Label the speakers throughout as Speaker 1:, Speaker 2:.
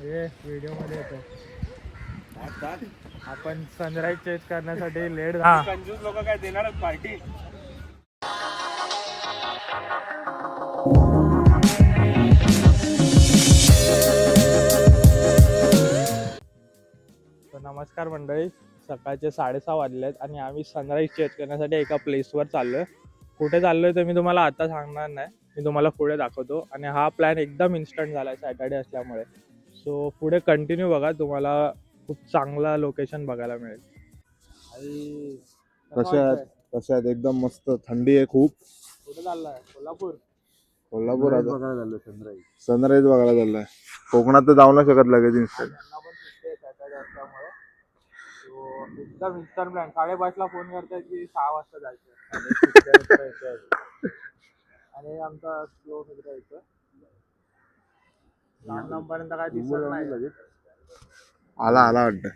Speaker 1: हे व्हिडिओ मध्ये येतो. आपण सनराईज चेस करण्यासाठी लेट झाला.
Speaker 2: कंजूस लोक काय देणार पार्टी.
Speaker 1: नमस्कार मंडळी, सकाळचे 6:30 वाजले आहेत आणि आम्ही सनराईज चेस करण्यासाठी एका प्लेसवर चाललोय. कुठे चाललोय तर मी तुम्हाला आता सांगणार नाही, मी तुम्हाला पुढे दाखवतो. आणि हा प्लॅन एकदम इन्स्टंट झाला सॅटर्डे असल्यामुळे. सो पुढे कंटिन्यू बघा, तुम्हाला खूप चांगला लोकेशन बघायला मिळेल. आणि
Speaker 3: कशा आहेत एकदम मस्त. थंडी आहे खूप.
Speaker 1: कुठे चाललाय? कोल्हापूर
Speaker 3: बघायला चाललोय. सनराईज बघायला चाललोय. कोकणात तर जाऊ नाही शकत लगेच इन्स्टंट.
Speaker 1: सॅटर्डे असल्यामुळे एकदम इन्स्टंट प्लॅन. 5:30ला फोन करतायत की 6 वाजता जायचं. आणि आमचा स्लो मित्र यायचं लांब पर्यंत काय दिसत नाही.
Speaker 3: आला वाटतं.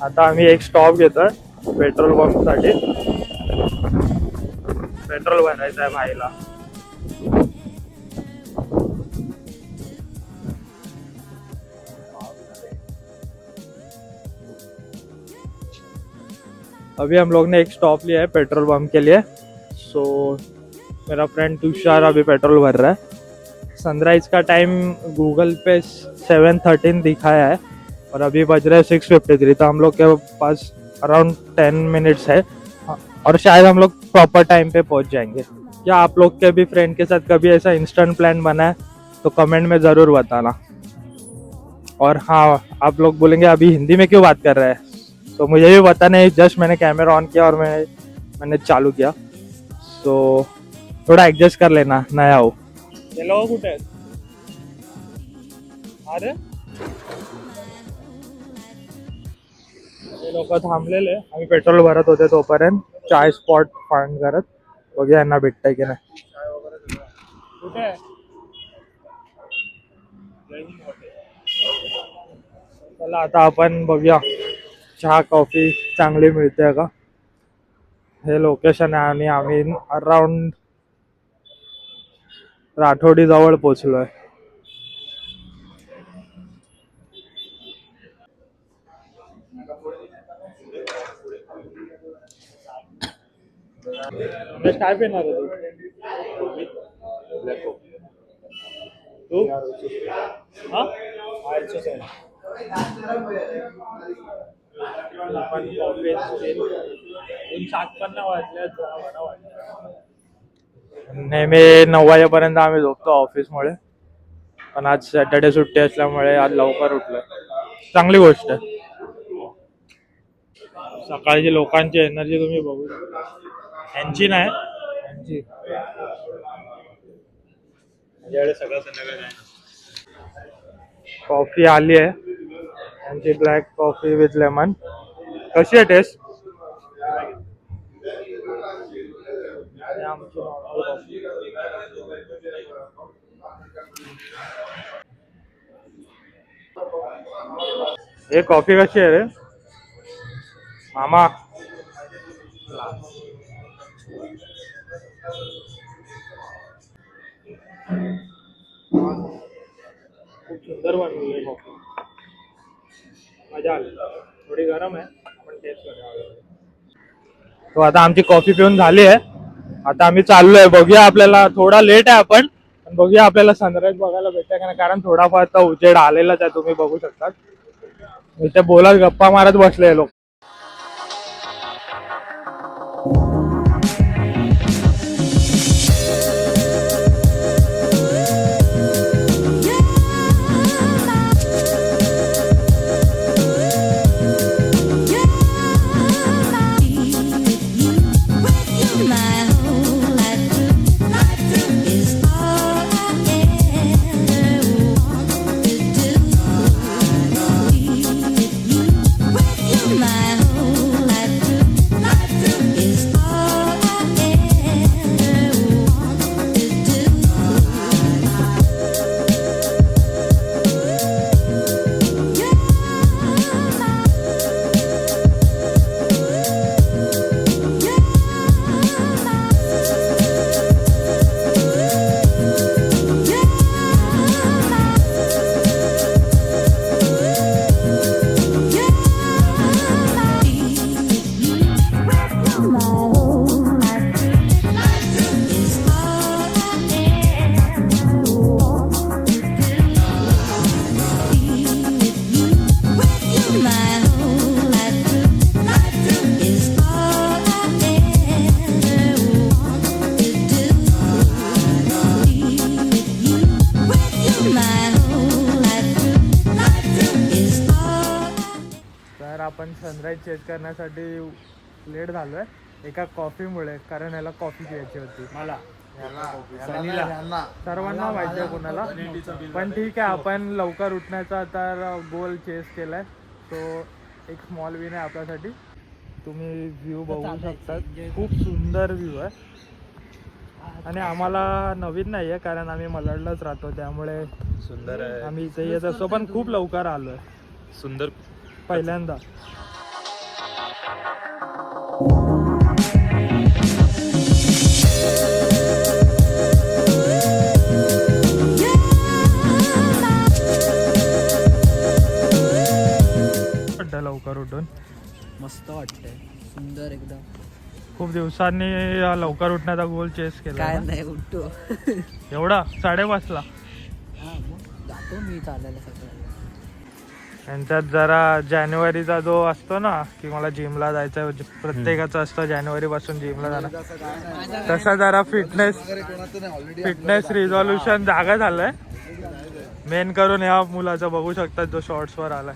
Speaker 1: आता आम्ही एक स्टॉप घेतोय पेट्रोल पंप साठी. पेट्रोल भरायचं आहे भाईला. अभी हम लोग ने एक स्टॉप लिया है पेट्रोल पंप के लिए. सो मेरा फ्रेंड तुषार अभी पेट्रोल भर रहा है. सनराइज का टाइम गूगल पे 7:13 दिखाया है और अभी बज रहे हैं 6:53. तो हम लोग के पास अराउंड 10 मिनट्स है और शायद हम लोग प्रॉपर टाइम पे पहुंच जाएंगे. क्या आप लोग के भी फ्रेंड के साथ कभी ऐसा इंस्टेंट प्लान बना है तो कमेंट में ज़रूर बताना. और हाँ, आप लोग बोलेंगे अभी हिंदी में क्यों बात कर रहे हैं, तो मुझे भी पता नहीं. जस्ट मैंने कैमरा ऑन किया और मैंने चालू किया. सो थोड़ा एडजस्ट कर लेना, नया हो. ये लोग कुठे आहेत? अरे हे लोक थांबलेले. आम्ही पेट्रोल भरत होते तोपर्यंत चाय स्पॉट फाइंड करत. बघूया यांना भेटतंय की नाही. कुठे चला आता आपण बघूया चहा कॉफी चांगली मिळते का. हे लोकेशन आहे आणि आम्ही अराउंड राठोडी जवळ पोहोचलोय. काय पिणार तू? हा नेहमी 9 वाजेपर्यंत आम्ही झोपतो ऑफिसमुळे, पण आज सॅटर्डे सुट्टी असल्यामुळे आज लवकर उठलोय. चांगली गोष्ट आहे. सकाळची लोकांची एनर्जी तुम्ही बघू शकता. यांची नाही, यांची सगळं संध्याकाळी. कॉफी आली आहे यांची, ब्लॅक कॉफी विथ लेमन. कशी आहे टेस्ट? हे कॉफी कशी आहे रे मामा? खूप सुंदर बनवली आहे कॉफी. मजा आली. थोडी गरम आहे, आपण टेस्ट करूया. तो आता आमची कॉफी पिऊन झाली आहे. आता आम्ही चाललोय. बघूया, आपल्याला थोडा लेट आहे आपण, पण बघूया आपल्याला सनराईज बघायला भेटतंय का नाही. कारण थोडाफार तर उजेड आलेलाच आहे, तुम्ही बघू शकता. इथे बोलत गप्पा मारत बसले लोक.
Speaker 4: my
Speaker 1: आपण सनराईज चेस करण्यासाठी लेट झालोय एका कॉफीमुळे, कारण याला कॉफी प्यायची होती.
Speaker 2: मला
Speaker 1: सर्वांना माहिती आहे कोणाला, पण ठीक आहे. आपण लवकर उठण्याचा तर गोल चेस केलाय, तो एक स्मॉल विन आहे आपल्यासाठी. तुम्ही व्ह्यू बघू शकता, खूप सुंदर व्ह्यू आहे. आणि आम्हाला नवीन नाही आहे, कारण आम्ही मलाडलाच राहतो, त्यामुळे
Speaker 2: सुंदर आहे,
Speaker 1: आम्ही इथे येत असतो, पण खूप लवकर आलो आहे
Speaker 2: सुंदर.
Speaker 1: पहिल्यांदा. लवकर उठून
Speaker 4: मस्त वाटतंय, सुंदर एकदम.
Speaker 1: खूप दिवसांनी लवकर उठण्याचा गोल चेस केला.
Speaker 4: काय नाही उठतो.
Speaker 1: एवढा 5:30ला
Speaker 4: जातो मी चालायला सकाळी.
Speaker 1: यांच्यात जरा जानेवारीचा जो असतो ना की मला जिमला जायचं, प्रत्येकाचं असतं जानेवारी पासून जिमला जाणार, तसा जरा फिटनेस रिझॉल्युशन जागा झालंय. मेन करून ह्या मुलाचं बघू शकतात जो शॉर्ट्सवर आलाय.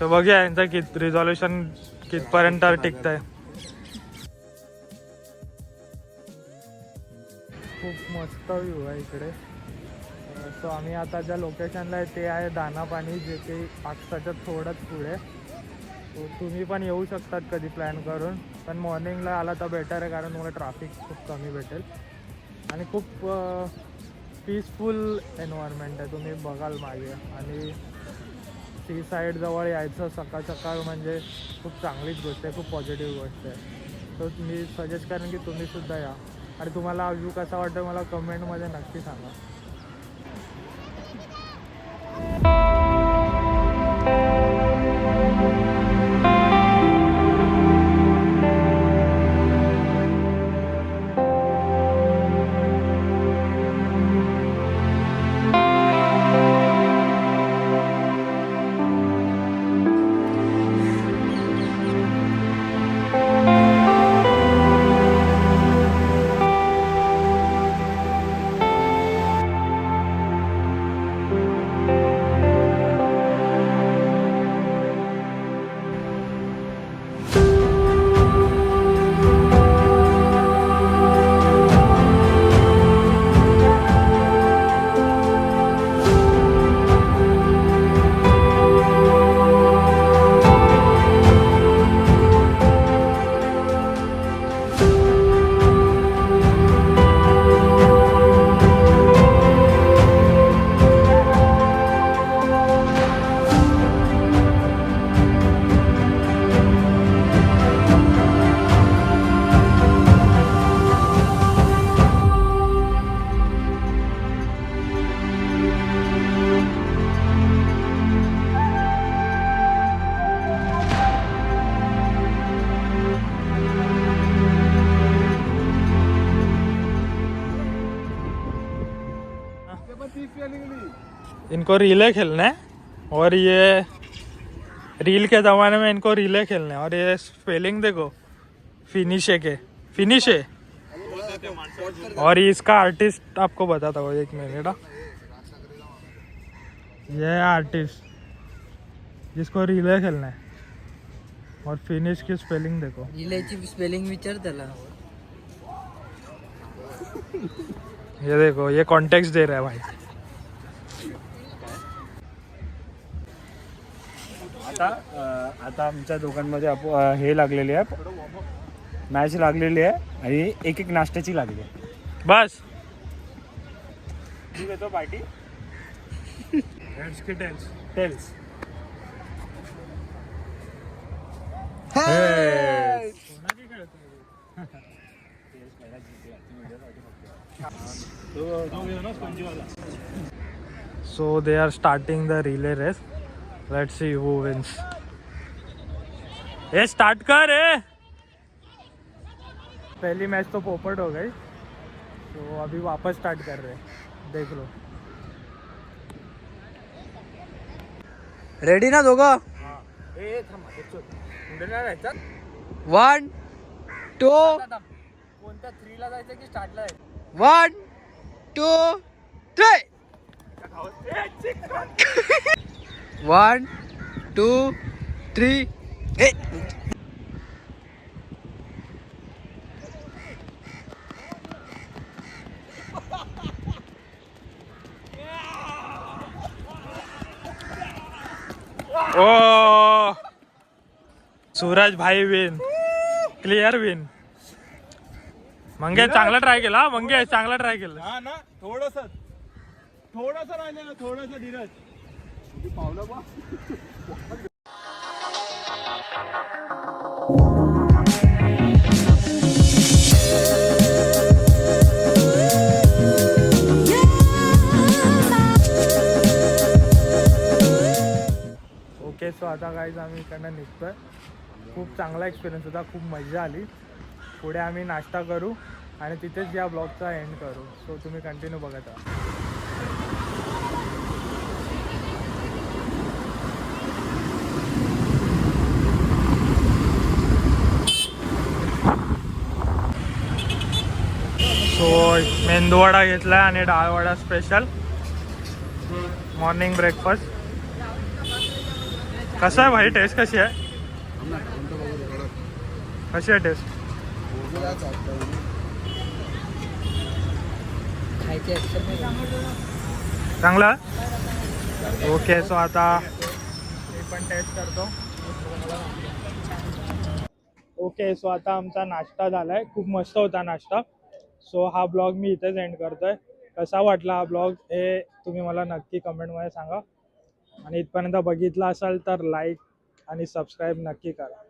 Speaker 1: तर बघूया यांचं रिझॉल्युशन कितपर्यंत टिकतंय. खूप मस्त व्ह्यू आहे इकडे. सो आम्ही आता ज्या लोकेशनला आहे ते आहे दानापाणी, जे ते आगसाच्या थोडंच पुढे. सो तुम्ही पण येऊ शकतात कधी प्लॅन करून, पण मॉर्निंगला आला तर बेटर आहे, कारण तुम्हाला ट्रॅफिक खूप कमी भेटेल आणि खूप पीसफुल एन्व्हायरमेंट आहे. तुम्ही बघाल मागे, आणि सी साईड जवळ यायचं सकाळ सकाळ म्हणजे खूप चांगलीच गोष्ट आहे, खूप पॉझिटिव्ह गोष्ट आहे. सो मी सजेस्ट करेन की तुम्ही सुद्धा या. आणि तुम्हाला व्ह्यू कसा वाटतो मला कमेंटमध्ये नक्की सांगा. इनको रिले खेलना है, और ये रील के ज़माने में इनको रिले खेलना है. और ये स्पेलिंग देखो, फिनिश है. और इसका आर्टिस्ट आपको बताता हूँ, एक मिनट. ये है आर्टिस्ट जिसको रिले खेलना है, और फिनिश की स्पेलिंग देखो.
Speaker 4: रिलेची स्पेलिंग विचार त्याला.
Speaker 1: ये देखो, ये कॉन्टेक्स्ट दे रहा है भाई.
Speaker 2: आता आमच्या दोघांमध्ये हे लागलेली आहे, मॅच लागलेली आहे, आणि एक एक नाश्त्याची लागली आहे.
Speaker 1: बस
Speaker 2: तू घेतो पार्टी.
Speaker 1: हेड्स की tails.
Speaker 2: Tails.
Speaker 1: So they are starting the relay race. Let's see who wins. ये स्टार्ट कर रे. पहली मैच तो पोपट हो गई, तो अभी वापस स्टार्ट कर रहे हैं. देख लो.
Speaker 4: रेडी ना दोघं? 1 2
Speaker 1: कोणत्या 3 ला जायचं की स्टार्टला?
Speaker 4: 1 2 3 1 2 3
Speaker 1: ओ सूरज भाई विन, क्लिअर विन. मंगे चांगला ट्राय केला हा, मंगे चांगला ट्राय केला.
Speaker 2: हा ना, थोडस राहिलेलं, थोडस धीरज. पावलं बा.
Speaker 1: ओके, सो आता गाईज आम्ही इकडनं निघतोय. खूप चांगला एक्सपिरियन्स होता, खूप मजा आली. पुढे आम्ही नाश्ता करू आणि तिथेच या ब्लॉगचा एंड करू. सो तुम्ही कंटिन्यू बघत राहा. सो मेंदूवडा घेतला आणि डाळवडा स्पेशल मॉर्निंग ब्रेकफास्ट. कसं आहे भाई, टेस्ट कशी आहे? कशी आहे टेस्ट?
Speaker 4: खायची ऍक्शन
Speaker 1: चांगला. ओके, सो आता मी पण टेस्ट करतो. ओके, सो आता आमचा नाश्ता झालाय. खूप मस्त होता नाश्ता. सो हा ब्लॉग मी इथेच एंड करतोय. कसा वाटला हा ब्लॉग हे तुम्ही मला नक्की कमेंटमध्ये सांगा. आणि इथपर्यंत बघितला असाल तर लाईक आणि सबस्क्राईब नक्की करा.